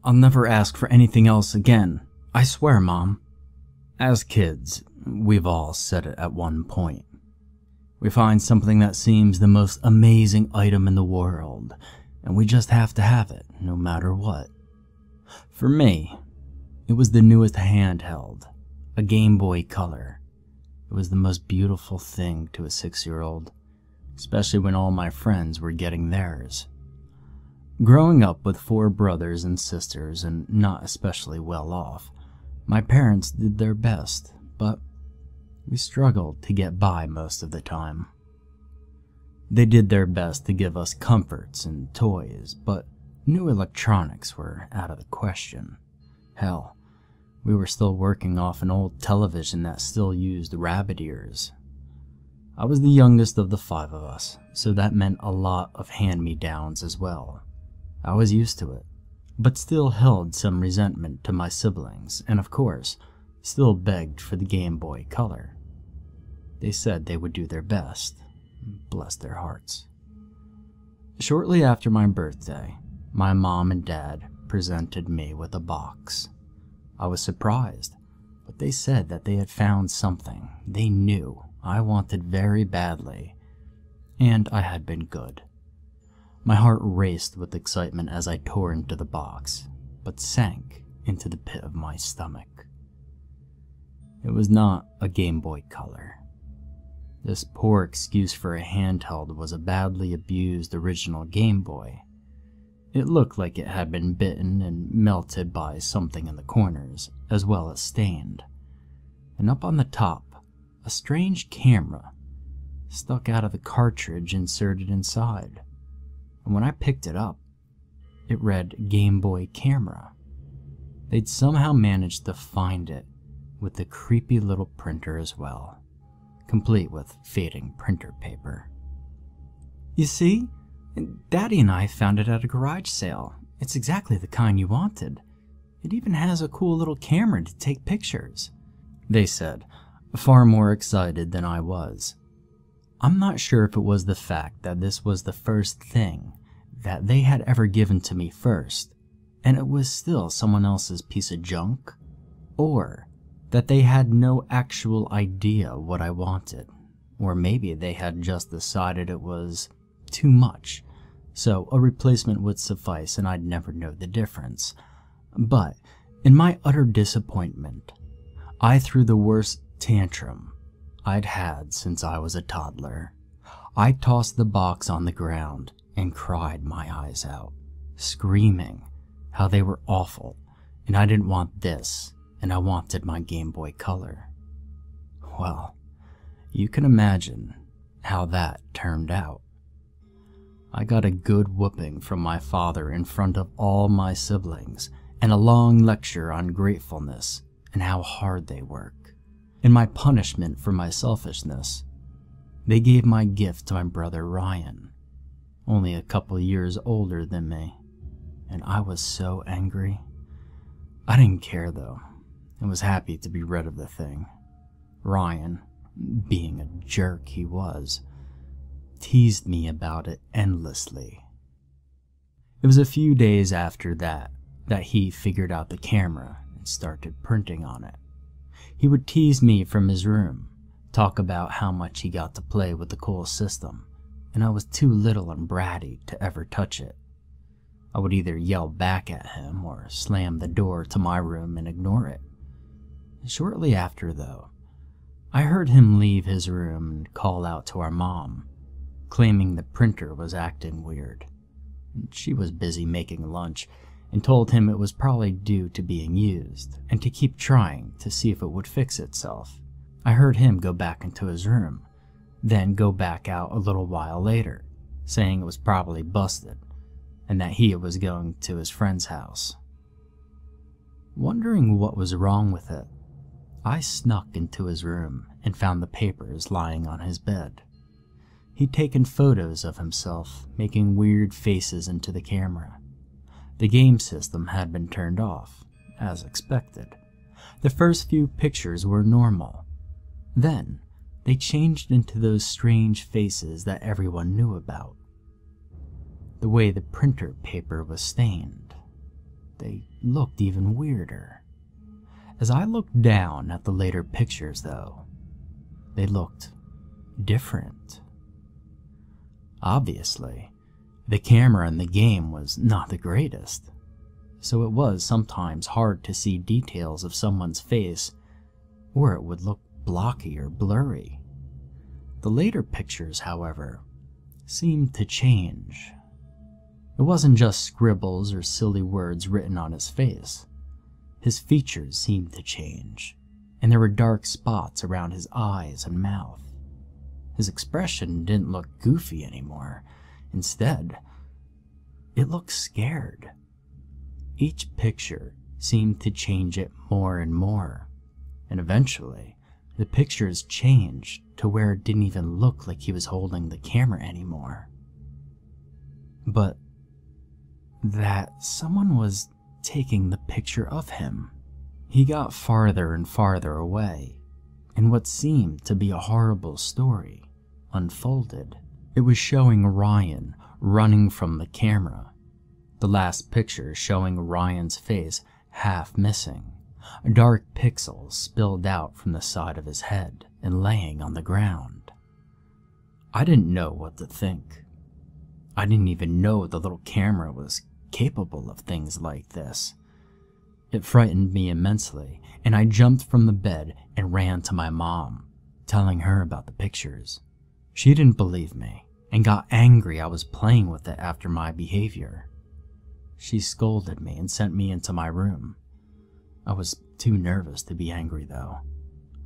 I'll never ask for anything else again. I swear, Mom. As kids, we've all said it at one point. We find something that seems the most amazing item in the world, and we just have to have it, no matter what. For me, it was the newest handheld, a Game Boy Color. It was the most beautiful thing to a 6-year-old, especially when all my friends were getting theirs. Growing up with 4 brothers and sisters and not especially well off, my parents did their best, but we struggled to get by most of the time. They did their best to give us comforts and toys, but new electronics were out of the question. Hell, we were still working off an old television that still used rabbit ears. I was the youngest of the 5 of us, so that meant a lot of hand-me-downs as well. I was used to it, but still held some resentment to my siblings, and of course, still begged for the Game Boy Color. They said they would do their best. Bless their hearts. Shortly after my birthday, my mom and dad presented me with a box. I was surprised, but they said that they had found something they knew I wanted very badly, and I had been good. My heart raced with excitement as I tore into the box, but sank into the pit of my stomach. It was not a Game Boy Color. This poor excuse for a handheld was a badly abused original Game Boy. It looked like it had been bitten and melted by something in the corners, as well as stained. And up on the top, a strange camera stuck out of the cartridge inserted inside. And when I picked it up, it read Game Boy Camera. They'd somehow managed to find it with the creepy little printer as well, complete with fading printer paper. You see? Daddy and I found it at a garage sale. It's exactly the kind you wanted. It even has a cool little camera to take pictures, they said, far more excited than I was. I'm not sure if it was the fact that this was the first thing that they had ever given to me first, and it was still someone else's piece of junk, or that they had no actual idea what I wanted, or maybe they had just decided it was too much, so a replacement would suffice and I'd never know the difference. But in my utter disappointment, I threw the worst tantrum I'd had since I was a toddler. I tossed the box on the ground and cried my eyes out, screaming how they were awful and I didn't want this and I wanted my Game Boy Color. Well, you can imagine how that turned out. I got a good whooping from my father in front of all my siblings and a long lecture on gratefulness and how hard they work. In my punishment for my selfishness, they gave my gift to my brother Ryan, only a couple years older than me, and I was so angry. I didn't care though, and was happy to be rid of the thing. Ryan, being a jerk he was, teased me about it endlessly. It was a few days after that he figured out the camera and started printing on it. He would tease me from his room, talk about how much he got to play with the cool system, and I was too little and bratty to ever touch it. I would either yell back at him or slam the door to my room and ignore it. Shortly after, though, I heard him leave his room and call out to our mom, claiming the printer was acting weird. She was busy making lunch and told him it was probably due to being used and to keep trying to see if it would fix itself. I heard him go back into his room, then go back out a little while later, saying it was probably busted and that he was going to his friend's house. Wondering what was wrong with it, I snuck into his room and found the papers lying on his bed. He'd taken photos of himself making weird faces into the camera. The game system had been turned off, as expected. The first few pictures were normal. Then, they changed into those strange faces that everyone knew about. The way the printer paper was stained, they looked even weirder. As I looked down at the later pictures, though, they looked different. Obviously, the camera in the game was not the greatest, so it was sometimes hard to see details of someone's face, or it would look blocky or blurry. The later pictures, however, seemed to change. It wasn't just scribbles or silly words written on his face. His features seemed to change, and there were dark spots around his eyes and mouth. His expression didn't look goofy anymore. Instead, it looked scared. Each picture seemed to change it more and more, and eventually, the pictures changed to where it didn't even look like he was holding the camera anymore. But that someone was taking the picture of him. He got farther and farther away, and what seemed to be a horrible story unfolded. It was showing Ryan running from the camera. The last picture showing Ryan's face half missing. Dark pixels spilled out from the side of his head and laying on the ground. I didn't know what to think. I didn't even know the little camera was capable of things like this. It frightened me immensely, and I jumped from the bed and ran to my mom, telling her about the pictures. She didn't believe me and got angry I was playing with it after my behavior. She scolded me and sent me into my room. I was too nervous to be angry, though.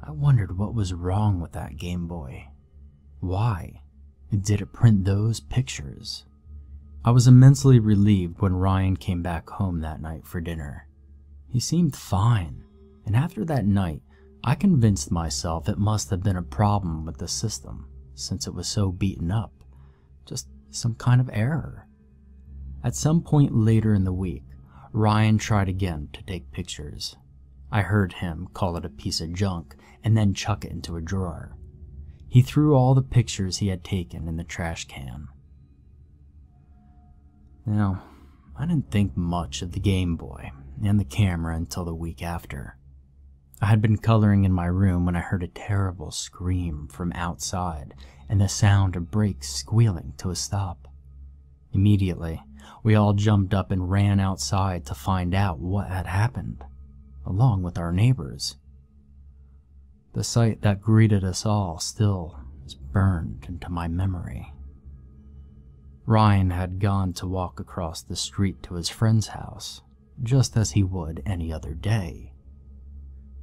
I wondered what was wrong with that Game Boy. Why did it print those pictures? I was immensely relieved when Ryan came back home that night for dinner. He seemed fine, and after that night, I convinced myself it must have been a problem with the system, since it was so beaten up. Just some kind of error. At some point later in the week, Ryan tried again to take pictures. I heard him call it a piece of junk and then chuck it into a drawer. He threw all the pictures he had taken in the trash can. Now, I didn't think much of the Game Boy and the camera until the week after. I had been coloring in my room when I heard a terrible scream from outside and the sound of brakes squealing to a stop. Immediately, we all jumped up and ran outside to find out what had happened, along with our neighbors. The sight that greeted us all still is burned into my memory. Ryan had gone to walk across the street to his friend's house, just as he would any other day,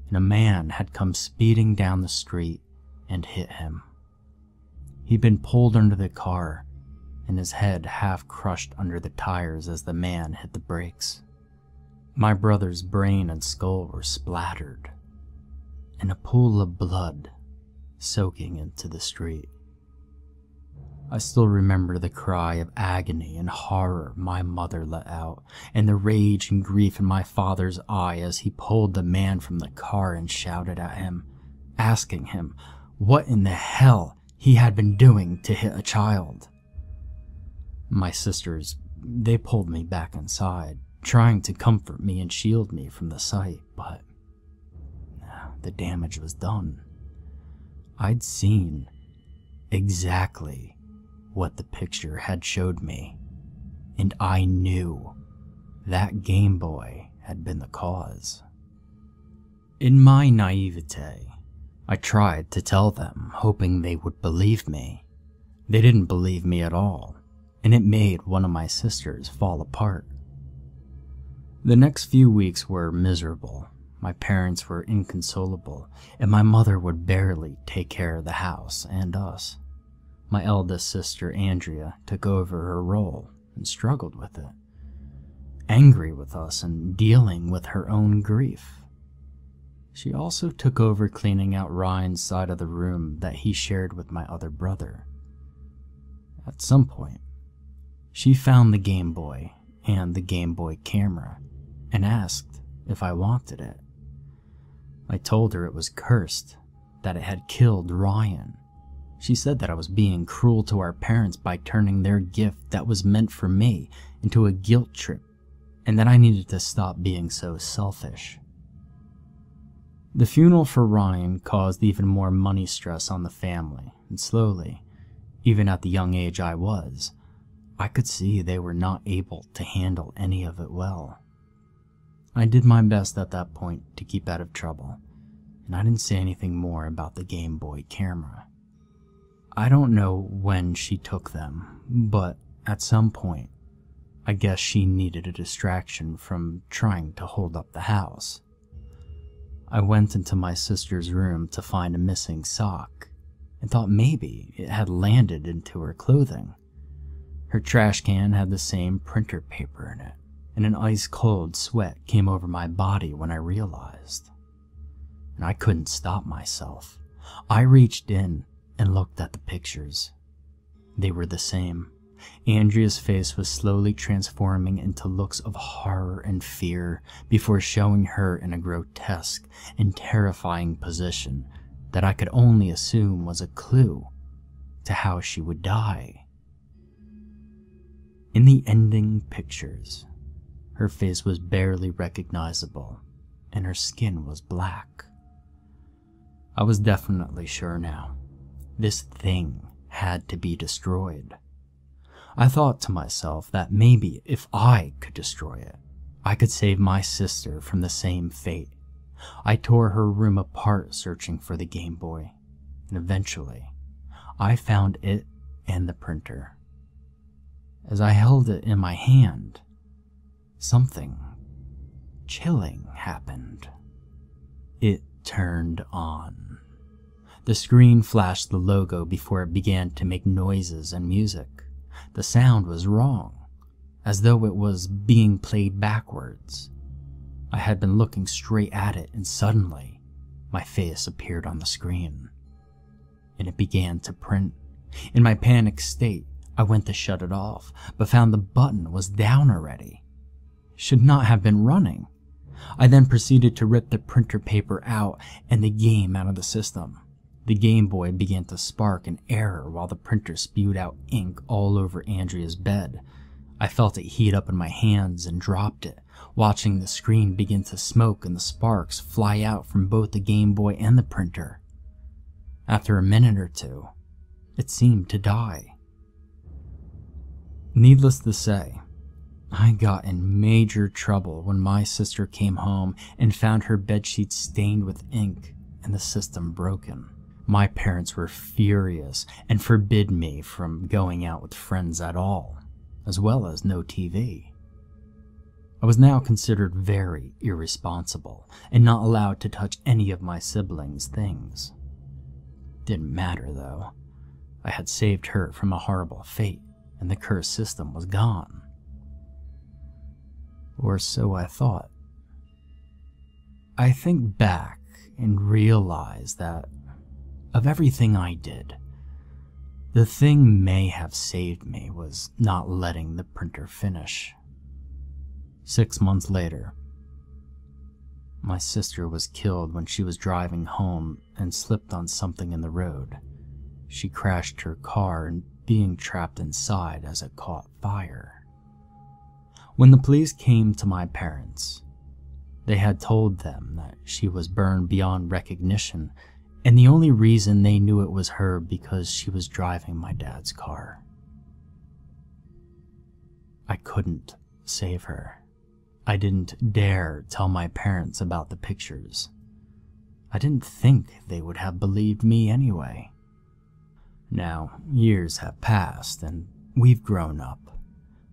and a man had come speeding down the street and hit him. He'd been pulled under the car, and his head half crushed under the tires as the man hit the brakes. My brother's brain and skull were splattered, and a pool of blood soaking into the street. I still remember the cry of agony and horror my mother let out, and the rage and grief in my father's eye as he pulled the man from the car and shouted at him, asking him what in the hell he had been doing to hit a child. My sisters, they pulled me back inside, trying to comfort me and shield me from the sight, but the damage was done. I'd seen exactly what the picture had showed me, and I knew that Game Boy had been the cause. In my naivete, I tried to tell them, hoping they would believe me. They didn't believe me at all, and it made one of my sisters fall apart. The next few weeks were miserable. My parents were inconsolable, and my mother would barely take care of the house and us. My eldest sister, Andrea, took over her role and struggled with it, angry with us and dealing with her own grief. She also took over cleaning out Ryan's side of the room that he shared with my other brother. At some point, she found the Game Boy and the Game Boy camera and asked if I wanted it. I told her it was cursed, that it had killed Ryan. She said that I was being cruel to our parents by turning their gift that was meant for me into a guilt trip and that I needed to stop being so selfish. The funeral for Ryan caused even more money stress on the family, and slowly, even at the young age I was, I could see they were not able to handle any of it well. I did my best at that point to keep out of trouble, and I didn't say anything more about the Game Boy camera. I don't know when she took them, but at some point, I guess she needed a distraction from trying to hold up the house. I went into my sister's room to find a missing sock, and thought maybe it had landed into her clothing. Her trash can had the same printer paper in it, and an ice-cold sweat came over my body when I realized. And I couldn't stop myself. I reached in and looked at the pictures. They were the same. Andrea's face was slowly transforming into looks of horror and fear before showing her in a grotesque and terrifying position that I could only assume was a clue to how she would die. In the ending pictures, her face was barely recognizable and her skin was black. I was definitely sure now. This thing had to be destroyed. I thought to myself that maybe if I could destroy it, I could save my sister from the same fate. I tore her room apart searching for the Game Boy, and eventually, I found it and the printer. As I held it in my hand, something chilling happened. It turned on. The screen flashed the logo before it began to make noises and music. The sound was wrong, as though it was being played backwards. I had been looking straight at it, and suddenly, my face appeared on the screen, and it began to print. In my panicked state, I went to shut it off, but found the button was down already. Should not have been running. I then proceeded to rip the printer paper out and the game out of the system. The Game Boy began to spark an error while the printer spewed out ink all over Andrea's bed. I felt it heat up in my hands and dropped it, watching the screen begin to smoke and the sparks fly out from both the Game Boy and the printer. After a minute or two, it seemed to die. Needless to say, I got in major trouble when my sister came home and found her bedsheets stained with ink and the system broken. My parents were furious and forbid me from going out with friends at all, as well as no TV. I was now considered very irresponsible and not allowed to touch any of my siblings' things. Didn't matter though. I had saved her from a horrible fate and the cursed system was gone. Or so I thought. I think back and realize that of everything I did, the thing may have saved me was not letting the printer finish. 6 months later, my sister was killed when she was driving home and slipped on something in the road. She crashed her car and being trapped inside as it caught fire. When the police came to my parents, they had told them that she was burned beyond recognition, and the only reason they knew it was her because she was driving my dad's car. I couldn't save her. I didn't dare tell my parents about the pictures. I didn't think they would have believed me anyway. Now, years have passed and we've grown up.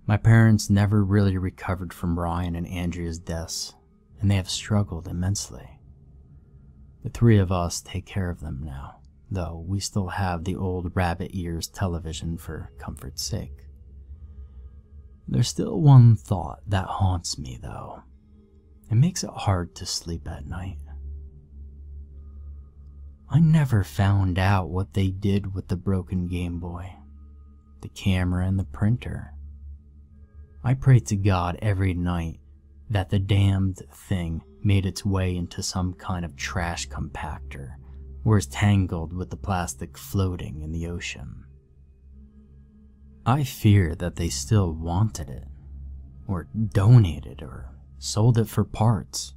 My parents never really recovered from Ryan and Andrea's deaths, and they have struggled immensely. The three of us take care of them now, though we still have the old rabbit ears television for comfort's sake. There's still one thought that haunts me, though. It makes it hard to sleep at night. I never found out what they did with the broken Game Boy, the camera and the printer. I pray to God every night that the damned thing made its way into some kind of trash compactor or is tangled with the plastic floating in the ocean. I fear that they still wanted it, or donated, or sold it for parts.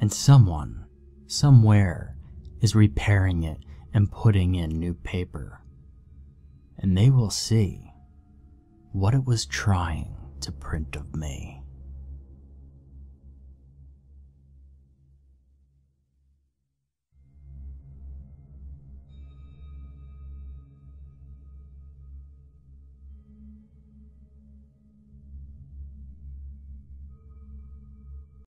And someone, somewhere, is repairing it and putting in new paper. And they will see what it was trying to print of me.